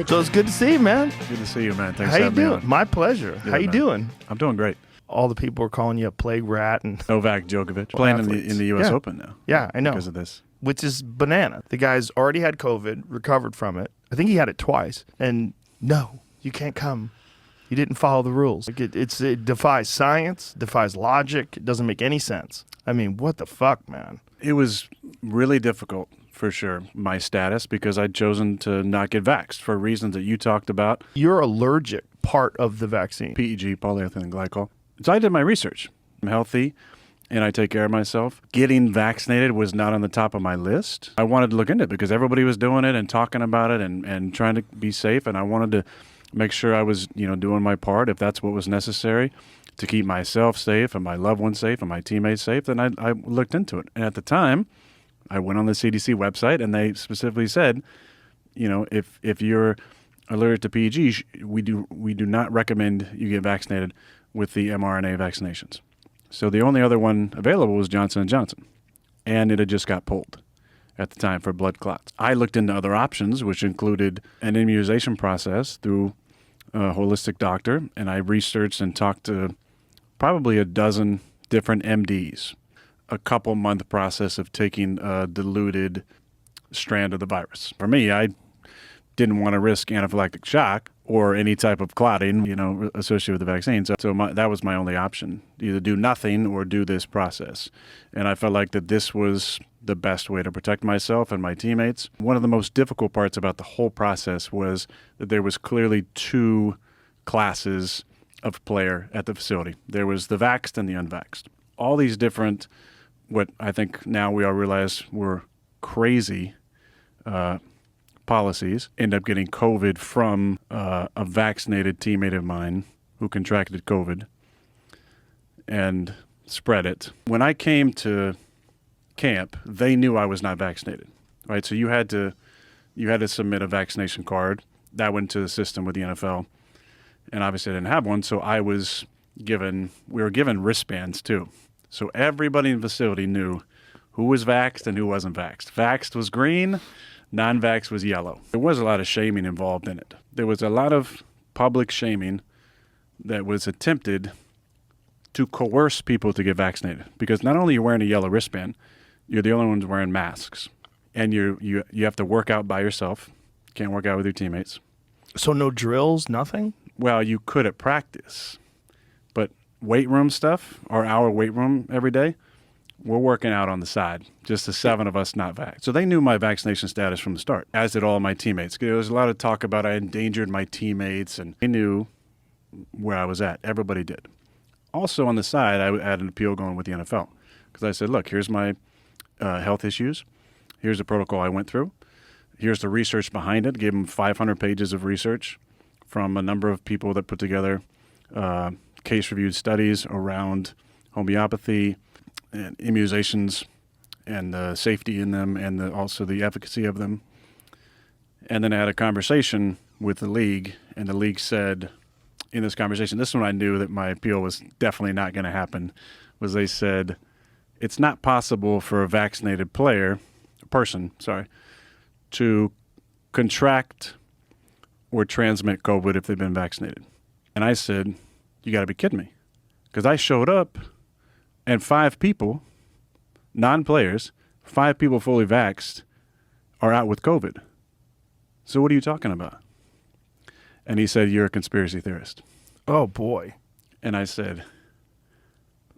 So it's good to see you, man. Good to see you, man. Thanks How for you having me doing? on. My pleasure. How you man. doing? I'm doing great. All the people are calling you a plague rat, and Novak Djokovic playing athletes. in the U.S. Yeah. Open now. Yeah, I know. Because of this. which is banana. The guy's already had COVID, recovered from it. I think he had it twice. And no, you can't come. You didn't follow the rules. Like it defies science, defies logic. It doesn't make any sense. I mean, what the fuck, man? It was really difficult, for sure, my status, because I'd chosen to not get vaxxed for reasons that you talked about. You're allergic part of the vaccine. PEG, polyethylene glycol. So I did my research. I'm healthy, and I take care of myself. Getting vaccinated was not on the top of my list. I wanted to look into it because everybody was doing it and talking about it and trying to be safe, and I wanted to make sure I was, doing my part if that's what was necessary to keep myself safe and my loved ones safe and my teammates safe. Then I looked into it. And at the time, I went on the CDC website, and they specifically said, if you're allergic to PEG, we do not recommend you get vaccinated with the mRNA vaccinations. So the only other one available was Johnson & Johnson, and it had just got pulled at the time for blood clots. I looked into other options, which included an immunization process through a holistic doctor, and I researched and talked to probably a dozen different MDs, a couple-month process of taking a diluted strand of the virus. For me, I didn't want to risk anaphylactic shock or any type of clotting, associated with the vaccine. So that was my only option, either do nothing or do this process. And I felt like that this was the best way to protect myself and my teammates. One of the most difficult parts about the whole process was that there was clearly two classes of player at the facility. There was the vaxxed and the unvaxxed. All these different, what I think now we all realize were crazy policies, end up getting COVID from a vaccinated teammate of mine who contracted COVID and spread it. When I came to camp, they knew I was not vaccinated, right? So you had to submit a vaccination card. That went to the system with the NFL, and obviously I didn't have one, so we were given wristbands too. So everybody in the facility knew who was vaxxed and who wasn't vaxxed. Vaxxed was green, non-vaxxed was yellow. There was a lot of shaming involved in it. There was a lot of public shaming that was attempted to coerce people to get vaccinated, because not only are you wearing a yellow wristband, you're the only ones wearing masks, and you have to work out by yourself. Can't work out with your teammates. So no drills, nothing? Well, you could at practice, but weight room stuff, our weight room every day, we're working out on the side, just the 7 of us not vaxxed. So they knew my vaccination status from the start, as did all my teammates. There was a lot of talk about I endangered my teammates, and they knew where I was at. Everybody did. Also on the side, I had an appeal going with the NFL, because I said, look, here's my health issues. Here's the protocol I went through. Here's the research behind it. Gave them 500 pages of research from a number of people that put together case-reviewed studies around homeopathy and immunizations and the safety in them and also the efficacy of them. And then I had a conversation with the league, and the league said in this conversation, this is when I knew that my appeal was definitely not going to happen, was they said, it's not possible for a vaccinated person, to contract or transmit COVID if they've been vaccinated. And I said, you got to be kidding me. Because I showed up and 5 people, non-players, 5 people fully vaxxed are out with COVID. So what are you talking about? And he said, you're a conspiracy theorist. Oh, boy. And I said,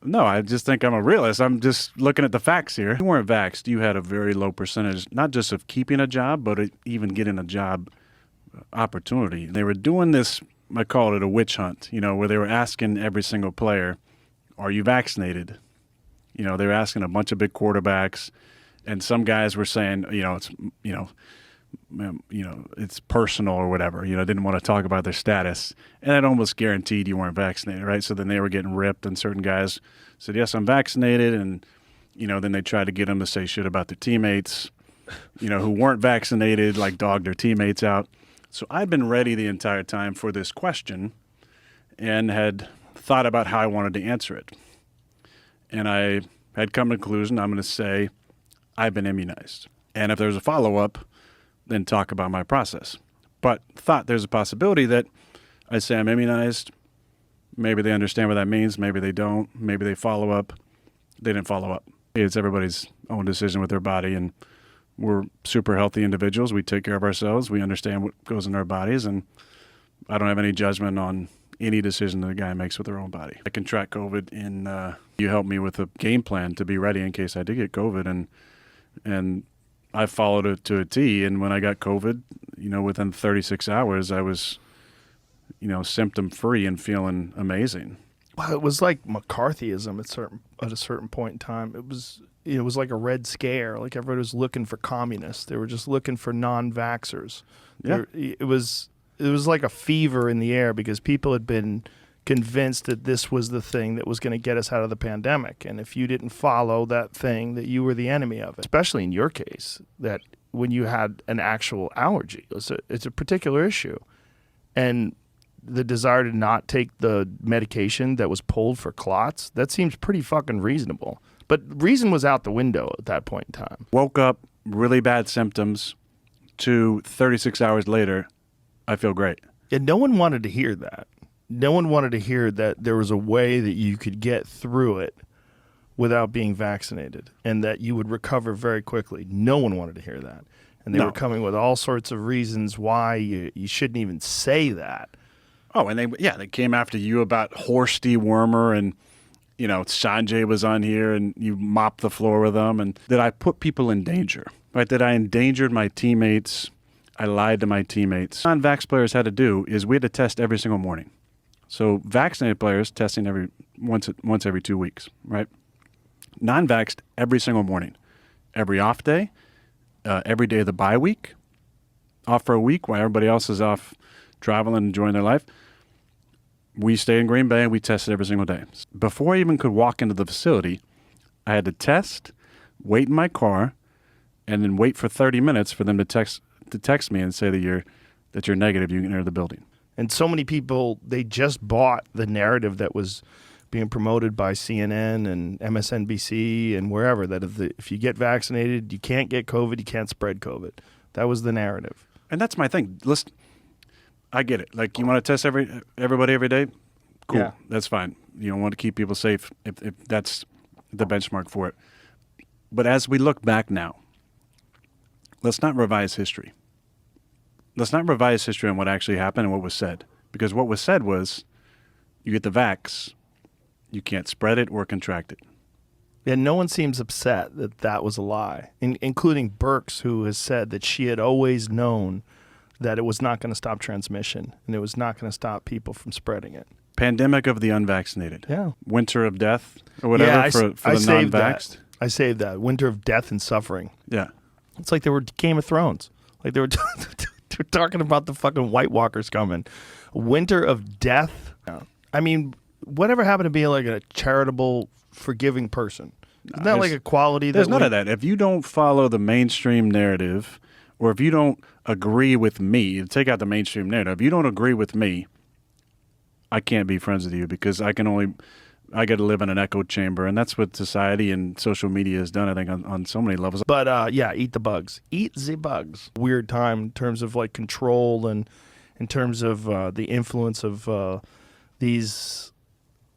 no, I just think I'm a realist. I'm just looking at the facts here. If you weren't vaxxed, you had a very low percentage, not just of keeping a job, but even getting a job opportunity. They were doing this, I call it a witch hunt, where they were asking every single player, are you vaccinated? They were asking a bunch of big quarterbacks, and some guys were saying, it's personal or whatever, didn't want to talk about their status. And it almost guaranteed you weren't vaccinated, right? So then they were getting ripped, and certain guys said, yes, I'm vaccinated. And, then they tried to get them to say shit about their teammates, who weren't vaccinated, like dogged their teammates out. So I'd been ready the entire time for this question and had thought about how I wanted to answer it. And I had come to the conclusion, I'm going to say, I've been immunized. And if there's a follow-up, then talk about my process. but thought there's a possibility that I say I'm immunized. Maybe they understand what that means. Maybe they don't. Maybe they follow up. They didn't follow up. It's everybody's own decision with their body, and we're super healthy individuals. We take care of ourselves. We understand what goes in our bodies, and I don't have any judgment on any decision that a guy makes with their own body. I can track COVID, and you helped me with a game plan to be ready in case I did get COVID, and I followed it to a T. And when I got COVID, within 36 hours, I was, symptom free and feeling amazing. Well, it was like McCarthyism at a certain point in time. It was like a Red Scare. Like everybody was looking for communists. They were just looking for non-vaxxers. Yeah. It was like a fever in the air because people had been convinced that this was the thing that was going to get us out of the pandemic. And if you didn't follow that thing, that you were the enemy of it. Especially in your case, that when you had an actual allergy, it's a particular issue. And the desire to not take the medication that was pulled for clots, that seems pretty fucking reasonable. But reason was out the window at that point in time. Woke up, really bad symptoms, to 36 hours later, I feel great. And no one wanted to hear that. No one wanted to hear that there was a way that you could get through it without being vaccinated and that you would recover very quickly. No one wanted to hear that. And they were coming with all sorts of reasons why you shouldn't even say that. Oh, and they came after you about Horst Wormer, and Sanjay was on here, and you mopped the floor with them, and that I put people in danger, right? That I endangered my teammates. I lied to my teammates. Non-vax players had to do is we had to test every single morning. So vaccinated players testing once every 2 weeks, right? Non-vaxxed every single morning, every off day, every day of the bye week, off for a week while everybody else is off traveling and enjoying their life. We stay in Green Bay and we tested every single day. Before I even could walk into the facility, I had to test, wait in my car, and then wait for 30 minutes for them to text me and say that you're negative, you can enter the building. And so many people, they just bought the narrative that was being promoted by CNN and MSNBC and wherever, that if you get vaccinated, you can't get COVID, you can't spread COVID. That was the narrative. And that's my thing. Listen, I get it. Like, you want to test everybody every day? Cool. Yeah. That's fine. You want to keep people safe if that's the benchmark for it. But as we look back now, let's not revise history. Let's not revise history on what actually happened and what was said. Because what was said was, you get the vax, you can't spread it or contract it. And no one seems upset that that was a lie, including Birx, who has said that she had always known that it was not going to stop transmission and it was not going to stop people from spreading it. Pandemic of the unvaccinated. Yeah. Winter of death or whatever for the non-vaxxed. I saved that. Winter of death and suffering. Yeah. It's like they were Game of Thrones. Like they were talking about the fucking White Walkers coming. Winter of death. I mean, whatever happened to being like a charitable, forgiving person? Isn't that like a quality? There's none of that. If you don't follow the mainstream narrative, or if you don't agree with me, take out the mainstream narrative, if you don't agree with me, I can't be friends with you because I get to live in an echo chamber. And that's what society and social media has done, I think, on so many levels. But yeah, eat the bugs. Eat the bugs. Weird time in terms of like control and in terms of the influence of these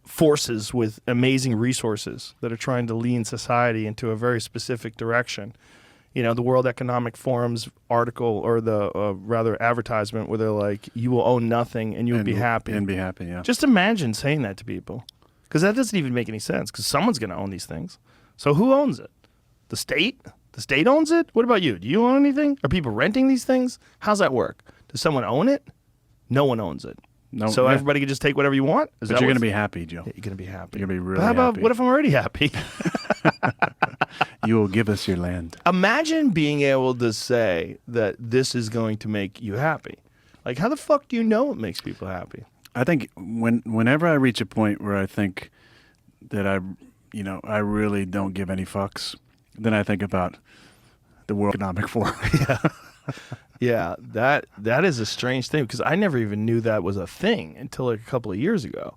forces with amazing resources that are trying to lean society into a very specific direction. You know, the World Economic Forum's article, or the rather advertisement, where they're like, you will own nothing and you'll be happy. And be happy, yeah. Just imagine saying that to people. Because that doesn't even make any sense, because someone's going to own these things. So who owns it? The state? The state owns it? What about you? Do you own anything? Are people renting these things? How's that work? Does someone own it? No one owns it. No, so everybody can just take whatever you want? But you're going to be happy, Joe. Yeah, you're going to be happy. You're going to be really but how about, happy. what if I'm already happy? You will give us your land. Imagine being able to say that this is going to make you happy. Like, how the fuck do you know it makes people happy? I think whenever I reach a point where I think that I really don't give any fucks, then I think about the World Economic Forum. Yeah. Yeah, that is a strange thing, because I never even knew that was a thing until like a couple of years ago.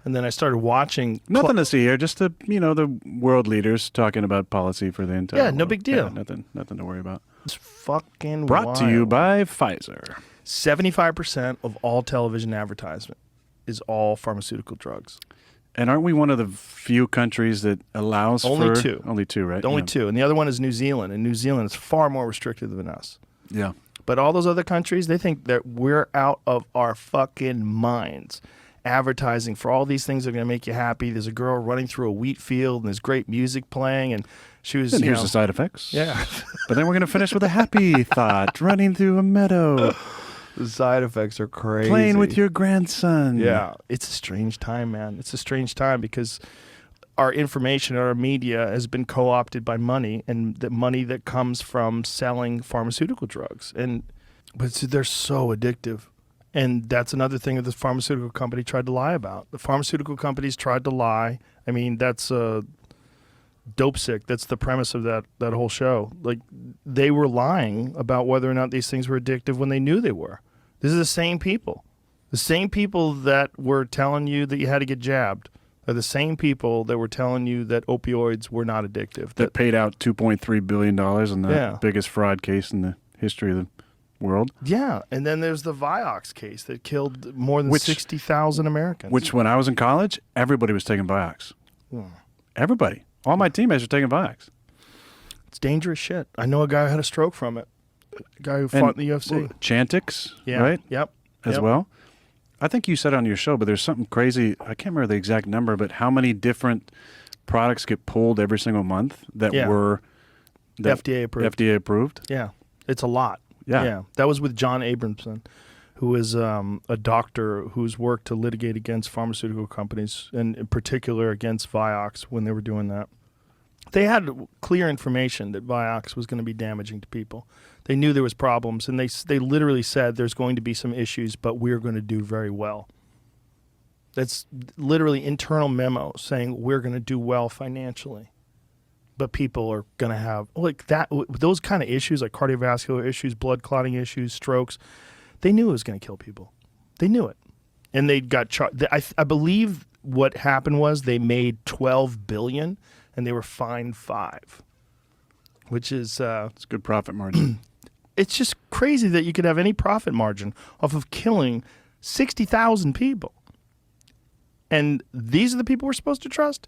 And then I started watching... Nothing to see here, just the world leaders talking about policy for the entire Yeah, no world. big deal. Yeah, nothing to worry about. It's fucking Brought wild. to you by Pfizer. 75% of all television advertisement is all pharmaceutical drugs. And aren't we one of the few countries that allows Only for... two. Only two, right? Only Yeah. two. And the other one is New Zealand. And New Zealand is far more restrictive than us. Yeah. But all those other countries, they think that we're out of our fucking minds. Advertising for all these things that are going to make you happy. There's a girl running through a wheat field and there's great music playing. And she was, And here's the side effects. Yeah. But then we're going to finish with a happy thought. Running through a meadow. The side effects are crazy. Playing with your grandson. Yeah. It's a strange time, man. It's a strange time because our information, our media has been co-opted by money, and the money that comes from selling pharmaceutical drugs. But they're so addictive. And that's another thing that the pharmaceutical company tried to lie about. The pharmaceutical companies tried to lie. I mean, that's dope sick. That's the premise of that whole show. Like, they were lying about whether or not these things were addictive when they knew they were. This is the same people. The same people that were telling you that you had to get jabbed are the same people that were telling you that opioids were not addictive. That paid out $2.3 billion in the Yeah. biggest fraud case in the history of the world. Yeah, and then there's the Vioxx case that killed more than Which- 60,000 Americans. Which, when I was in college, everybody was taking Vioxx. Everybody. All my teammates were taking Vioxx. It's dangerous shit. I know a guy who had a stroke from it. A guy who fought in the UFC. Chantix, Yeah. right? Yep. As Yep. well. I think you said on your show, but there's something crazy. I can't remember the exact number, but how many different products get pulled every single month that Yeah. were FDA approved. FDA approved? Yeah, it's a lot. Yeah. That was with John Abramson, who is a doctor who's worked to litigate against pharmaceutical companies, and in particular against Vioxx when they were doing that. They had clear information that Vioxx was going to be damaging to people. They knew there was problems, and they literally said there's going to be some issues, but we're going to do very well. That's literally internal memo saying we're going to do well financially. But people are going to have like that. Those kind of issues, like cardiovascular issues, blood clotting issues, strokes. They knew it was going to kill people. They knew it, and they got charged. I believe what happened was they made $12 billion, and they were fined $5 billion, which is It's a good profit margin. it's just crazy that you could have any profit margin off of killing 60,000 people. And these are the people we're supposed to trust?